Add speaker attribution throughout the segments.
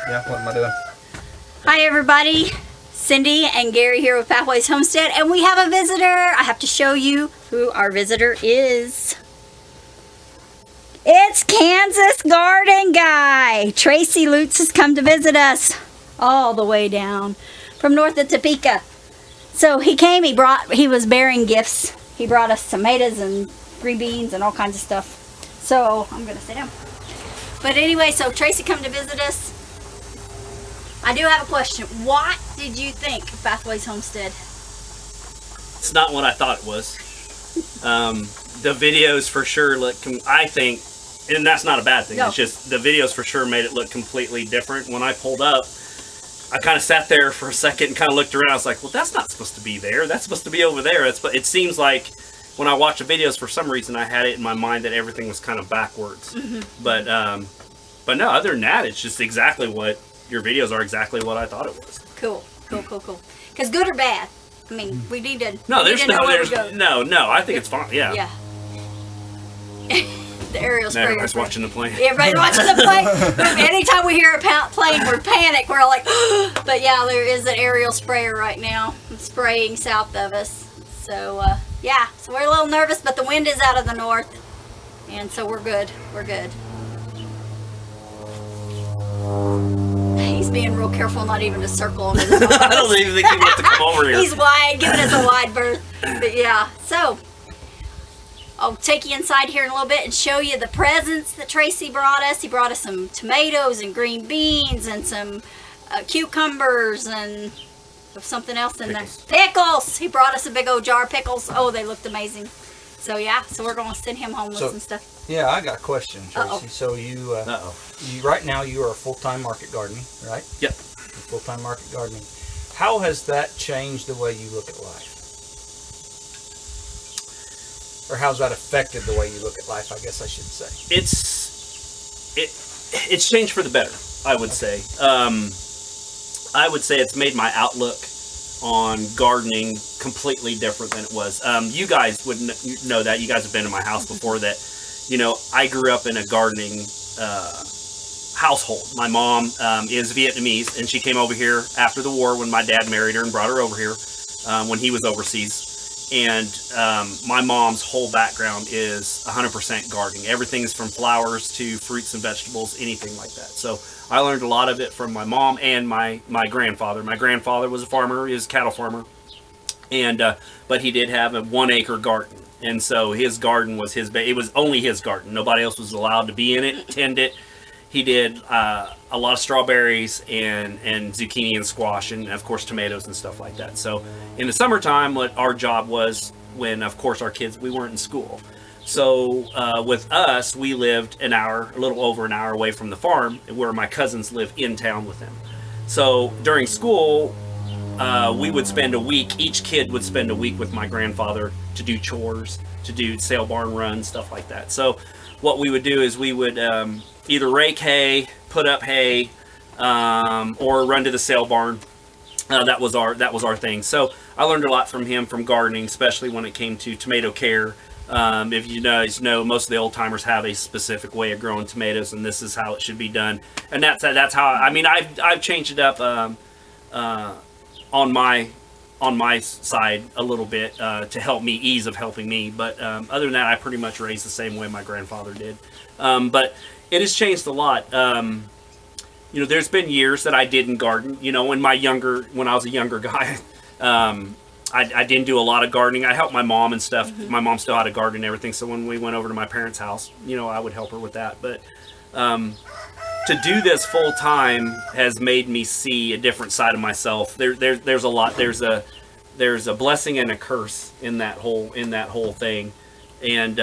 Speaker 1: Yeah, what am I doing?
Speaker 2: Hi everybody, Cindy and Gary here with Pathways Homestead, and we have a visitor. I have to show you who our visitor is. It's Kansas Garden Guy. Tracy Lutz has come to visit us all the way down from north of Topeka. So he came, he was bearing gifts. He brought us tomatoes and green beans and all kinds of stuff. So I'm gonna sit down. But anyway, so Tracy come to visit us. I do have a question. What did you think of Pathways Homestead?
Speaker 3: It's not what I thought it was. The videos for sure look, I think, and that's not a bad thing.
Speaker 2: No.
Speaker 3: It's just the videos for sure made it look completely different. When I pulled up, I kind of sat there for a second and kind of looked around. I was like, well, that's not supposed to be there. That's supposed to be over there. It seems like when I watch the videos, for some reason, I had it in my mind that everything was kind of backwards. Mm-hmm. But no, other than that, it's just exactly what your videos are. Exactly what I thought it was.
Speaker 2: Cool. Because good or bad? I mean, we need to.
Speaker 3: No,
Speaker 2: we need
Speaker 3: there's
Speaker 2: to know
Speaker 3: no,
Speaker 2: where
Speaker 3: there's
Speaker 2: to go.
Speaker 3: no. I think it's fine. Yeah.
Speaker 2: Yeah. The aerial sprayer.
Speaker 3: Everybody's watching the plane.
Speaker 2: Everybody's watching the plane. Anytime we hear a plane, we're panicked. We're like, but yeah, there is an aerial sprayer right now spraying south of us. So yeah, so we're a little nervous, but the wind is out of the north, and so we're good. We're good. He's being real careful not even to circle on his
Speaker 3: I don't even think he wants to come over here.
Speaker 2: He's wide, giving us a wide berth. But yeah, so I'll take you inside here in a little bit and show you the presents that Tracy brought us. He brought us some tomatoes and green beans and some cucumbers and something else in there. Pickles! He brought us a big old jar of pickles. Oh, they looked amazing. So yeah, so we're going to send him home with some stuff.
Speaker 1: Yeah, I got a question, Tracy.
Speaker 2: Uh-oh.
Speaker 1: So you right now you are full-time market gardening, right?
Speaker 3: Yep.
Speaker 1: Full-time market gardening. How has that changed the way you look at life? Or how's that affected the way you look at life, I guess I should say?
Speaker 3: It's changed for the better, I would say. I would say it's made my outlook on gardening completely different than it was. You guys would know that. You guys have been in my house before that. I grew up in a gardening household. My mom is Vietnamese, and she came over here after the war when my dad married her and brought her over here when he was overseas. And my mom's whole background is 100% gardening. Everything is from flowers to fruits and vegetables, anything like that. So I learned a lot of it from my mom and my grandfather. My grandfather was a farmer, he was a cattle farmer, and but he did have a 1 acre garden. And so his garden was it was only his garden. Nobody else was allowed to be in it, tend it. He did a lot of strawberries and zucchini and squash and, of course, tomatoes and stuff like that. So in the summertime, what our job was when, of course, our kids, we weren't in school. So with us, we lived a little over an hour away from the farm where my cousins live in town with them. So during school, we would spend a week, each kid would spend a week with my grandfather to do chores, to do sale barn runs, stuff like that. So what we would do is we would either rake hay, put up hay, or run to the sale barn. That was our thing. So I learned a lot from him from gardening, especially when it came to tomato care. If you guys know, most of the old timers have a specific way of growing tomatoes, and this is how it should be done. And that's how. I mean, I've changed it up on my side a little bit to help me ease of helping me. But other than that, I pretty much raised the same way my grandfather did. But it has changed a lot. There's been years that I didn't garden. When I was a younger guy, I didn't do a lot of gardening. I helped my mom and stuff. Mm-hmm. My mom still had a garden and everything. So when we went over to my parents' house, I would help her with that. But to do this full time has made me see a different side of myself. There's a lot. There's a blessing and a curse in that whole thing. And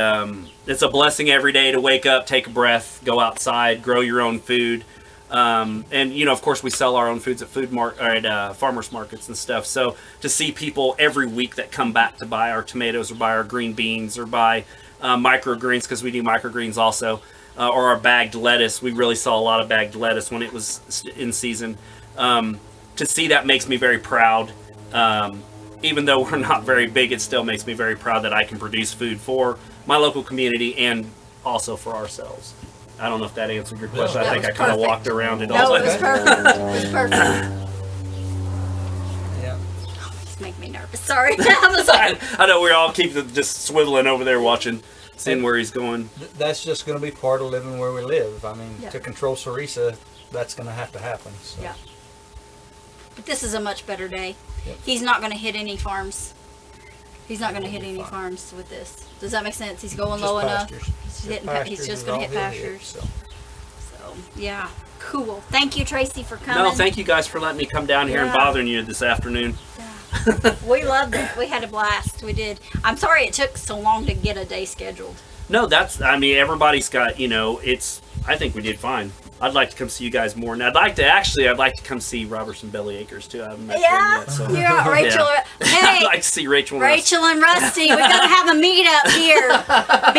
Speaker 3: it's a blessing every day to wake up, take a breath, go outside, grow your own food. And of course we sell our own foods at farmers markets and stuff. So to see people every week that come back to buy our tomatoes or buy our green beans or buy microgreens, because we do microgreens also, or our bagged lettuce. We really saw a lot of bagged lettuce when it was in season. To see that makes me very proud. Even though we're not very big, it still makes me very proud that I can produce food for my local community and also for ourselves. I don't know if that answered your question.
Speaker 1: No,
Speaker 3: I think I
Speaker 2: that was
Speaker 3: kind of
Speaker 2: perfect.
Speaker 3: walked around it
Speaker 2: No,
Speaker 3: all.
Speaker 2: it was perfect. It was perfect.
Speaker 1: Yeah.
Speaker 2: Just make me nervous. Sorry. I was like,
Speaker 3: I know we all keep just swiveling over there watching, seeing where he's going.
Speaker 1: That's just going to be part of living where we live. I mean,
Speaker 2: Yeah.
Speaker 1: to control Sarisa, that's going to have to happen. So.
Speaker 2: yeah. But this is a much better day.
Speaker 1: Yep.
Speaker 2: He's not going to hit any farms. He's not going to hit
Speaker 1: It'll be
Speaker 2: any
Speaker 1: fine.
Speaker 2: farms with this. Does that make sense? He's going
Speaker 1: Just
Speaker 2: low enough.
Speaker 1: pastures.
Speaker 2: He's just
Speaker 1: is
Speaker 2: going to
Speaker 1: all
Speaker 2: hit
Speaker 1: he'll
Speaker 2: pastures.
Speaker 1: so.
Speaker 2: So, yeah. Cool. Thank you, Tracy, for coming.
Speaker 3: No, thank you guys for letting me come down here and
Speaker 2: Yeah.
Speaker 3: bothering you this afternoon.
Speaker 2: We loved it. We had a blast. We did. I'm sorry it took so long to get a day scheduled.
Speaker 3: No, I mean, everybody's got, I think we did fine. I'd like to come see you guys more. And I'd like to come see Robertson Belly Acres too. I haven't met them
Speaker 2: Yeah.
Speaker 3: yet. So.
Speaker 2: Yeah, Rachel.
Speaker 3: I'd
Speaker 2: Hey,
Speaker 3: like to see Rachel. and Russ.
Speaker 2: Rachel and Rusty, we gotta have a meetup here.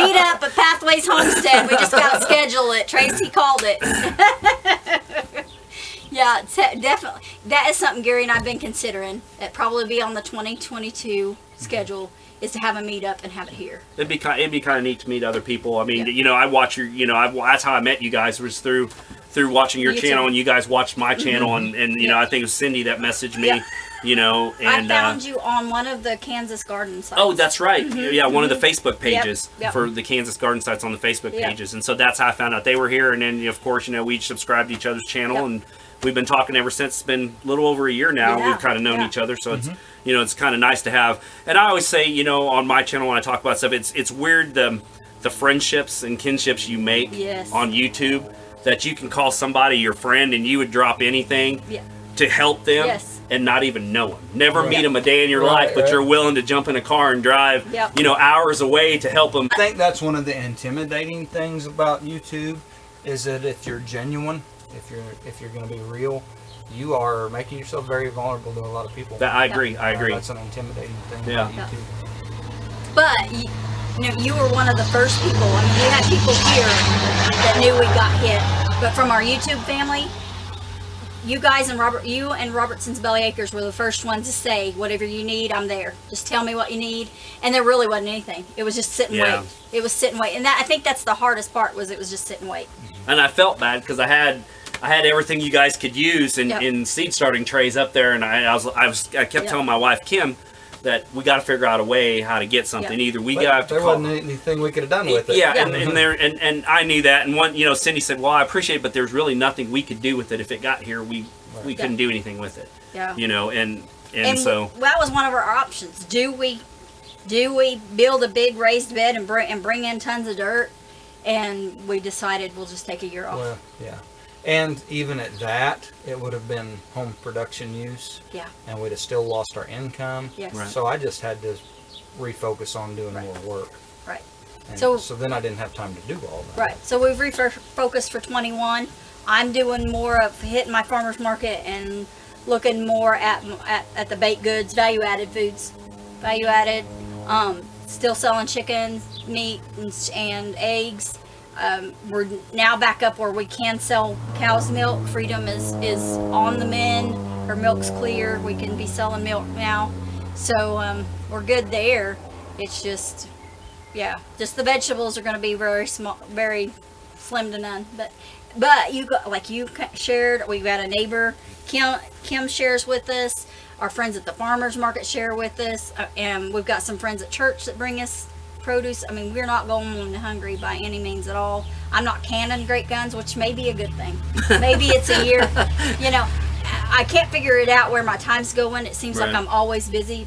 Speaker 2: Meet up at Pathways Homestead. We just gotta schedule it. Tracy called it. Yeah, definitely. That is something Gary and I've been considering. That probably be on the 2022 schedule is to have a meetup and have it here.
Speaker 3: It'd be kind of neat to meet other people. I mean,
Speaker 2: Yeah.
Speaker 3: I watch your, that's how I met you guys was through watching your
Speaker 2: YouTube.
Speaker 3: channel, and you guys watched my channel, and
Speaker 2: Yeah.
Speaker 3: I think it was Cindy that messaged me,
Speaker 2: Yeah.
Speaker 3: and
Speaker 2: I found you on one of the Kansas garden sites.
Speaker 3: oh, that's right, yeah, one of the Facebook pages
Speaker 2: Yep.
Speaker 3: for the Kansas garden sites on the Facebook
Speaker 2: Yep.
Speaker 3: pages, and so that's how I found out they were here, and then of course, we each subscribed to each other's channel,
Speaker 2: Yep.
Speaker 3: and we've been talking ever since. It's been a little over a year now.
Speaker 2: Yeah.
Speaker 3: We've kind of known
Speaker 2: Yeah.
Speaker 3: each other, so it's it's kind of nice to have. And I always say, on my channel when I talk about stuff, it's weird the friendships and kinships you make
Speaker 2: Yes.
Speaker 3: on YouTube, that you can call somebody your friend and you would drop anything
Speaker 2: Yeah.
Speaker 3: to help them
Speaker 2: Yes.
Speaker 3: and not even know them. Never
Speaker 1: Right.
Speaker 3: meet them a day in your
Speaker 1: Right,
Speaker 3: life, but
Speaker 1: right.
Speaker 3: you're willing to jump in a car and drive,
Speaker 2: Yep.
Speaker 3: hours away to help them.
Speaker 1: I think that's one of the intimidating things about YouTube is that if you're genuine, if you're going to be real, you are making yourself very vulnerable to a lot of people.
Speaker 3: I agree. I agree.
Speaker 1: That's an intimidating thing
Speaker 3: Yeah.
Speaker 1: about YouTube.
Speaker 2: But you were one of the first people. I mean, we had people here that knew we got hit, but from our YouTube family, you guys and Robertson's Belly Acres were the first ones to say, whatever you need, I'm there. Just tell me what you need. And there really wasn't anything. It was just sit and
Speaker 3: Yeah.
Speaker 2: wait. It was sit and wait. And I think that's the hardest part was it was just sit and wait.
Speaker 3: And I felt bad because I had everything you guys could use in,
Speaker 2: Yep.
Speaker 3: in seed starting trays up there, and I kept
Speaker 2: Yep.
Speaker 3: telling my wife Kim that we got to figure out a way how to get something.
Speaker 2: Yep.
Speaker 3: Either we
Speaker 1: But
Speaker 3: got to
Speaker 1: there
Speaker 3: call.
Speaker 1: wasn't anything we could have done with it.
Speaker 3: Yeah,
Speaker 2: Yeah.
Speaker 3: and I knew that, and Cindy said, "Well, I appreciate it, but there's really nothing we could do with it if it got here. We couldn't do anything with it,
Speaker 2: Yeah.
Speaker 3: and so
Speaker 2: that was one of our options. Do we build a big raised bed and bring in tons of dirt? And we decided we'll just take a year off.
Speaker 1: Well, yeah. And even at that, it would have been home production use,
Speaker 2: Yeah.
Speaker 1: and we'd have still lost our income.
Speaker 2: Yes.
Speaker 3: Right.
Speaker 1: So I just had to refocus on doing
Speaker 2: Right.
Speaker 1: more work.
Speaker 2: Right.
Speaker 1: And
Speaker 2: So-
Speaker 1: so then I didn't have time to do all that.
Speaker 2: Right. So we've refocused for 21. I'm doing more of hitting my farmers market and looking more at the baked goods, value added foods, value added. Still selling chicken, meat, and eggs. We're now back up where we can sell cow's milk. Freedom is on the mend. Her milk's clear. We can be selling milk now. So we're good there. It's just, yeah, just the vegetables are going to be very small, very slim to none. But you got, like you shared, we've got a neighbor, Kim shares with us. Our friends at the farmers market share with us, and we've got some friends at church that bring us produce. I mean, we're not going hungry by any means at all. I'm not canning great guns, which may be a good thing. Maybe it's a year. I can't figure it out where my time's going. It seems like
Speaker 3: Right.
Speaker 2: I'm always busy,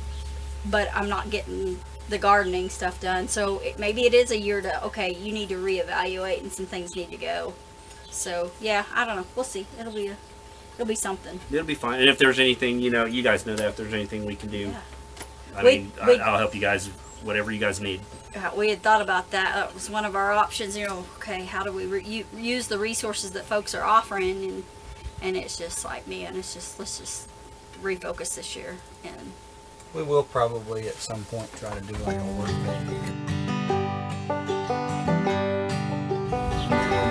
Speaker 2: but I'm not getting the gardening stuff done. So maybe it is a year to, okay, you need to reevaluate and some things need to go. So yeah, I don't know. We'll see. It'll be something.
Speaker 3: it'll be fine. And if there's anything, you guys know that if there's anything we can do,
Speaker 2: Yeah.
Speaker 3: I
Speaker 2: We-
Speaker 3: mean,
Speaker 2: we-
Speaker 3: I'll help you guys, whatever you guys need.
Speaker 2: We had thought about that. That was one of our options. Okay, how do we use the resources that folks are offering? And it's just like, man, let's just refocus this year. And
Speaker 1: We will probably at some point try to do like a work day.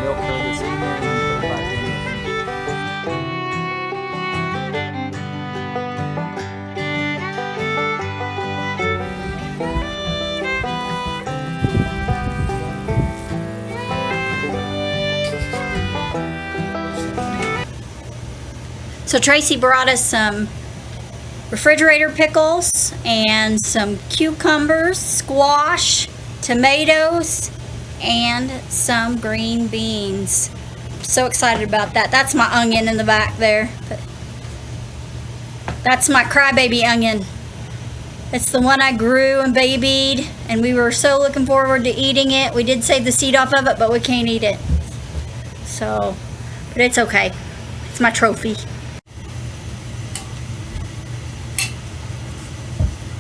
Speaker 1: Milk her this evening and put it back in.
Speaker 2: So Tracy brought us some refrigerator pickles and some cucumbers, squash, tomatoes, and some green beans. So excited about that. That's my onion in the back there. But that's my crybaby onion. It's the one I grew and babied, and we were so looking forward to eating it. We did save the seed off of it, but we can't eat it. So, but it's okay. It's my trophy.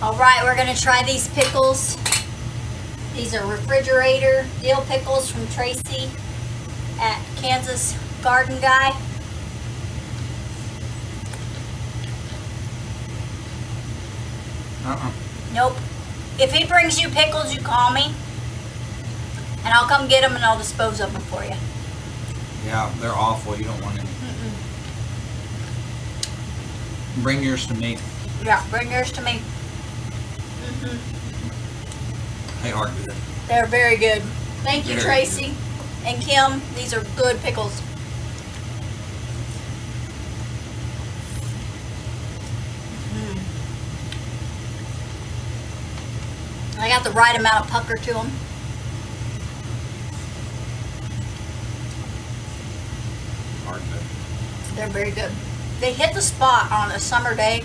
Speaker 2: All right, we're gonna try these pickles. These are refrigerator dill pickles from Tracy at Kansas Garden Guy. Nope. If he brings you pickles, you call me, and I'll come get them and I'll dispose of them for you.
Speaker 1: Yeah, they're awful. You don't want any. Bring yours to me.
Speaker 2: Yeah, bring yours to me.
Speaker 1: They are good.
Speaker 2: They're very good. Thank you,
Speaker 1: Very
Speaker 2: Tracy and Kim. These are good pickles. I got the right amount of pucker to them.
Speaker 1: Are good.
Speaker 2: They're very good. They hit the spot on a summer day.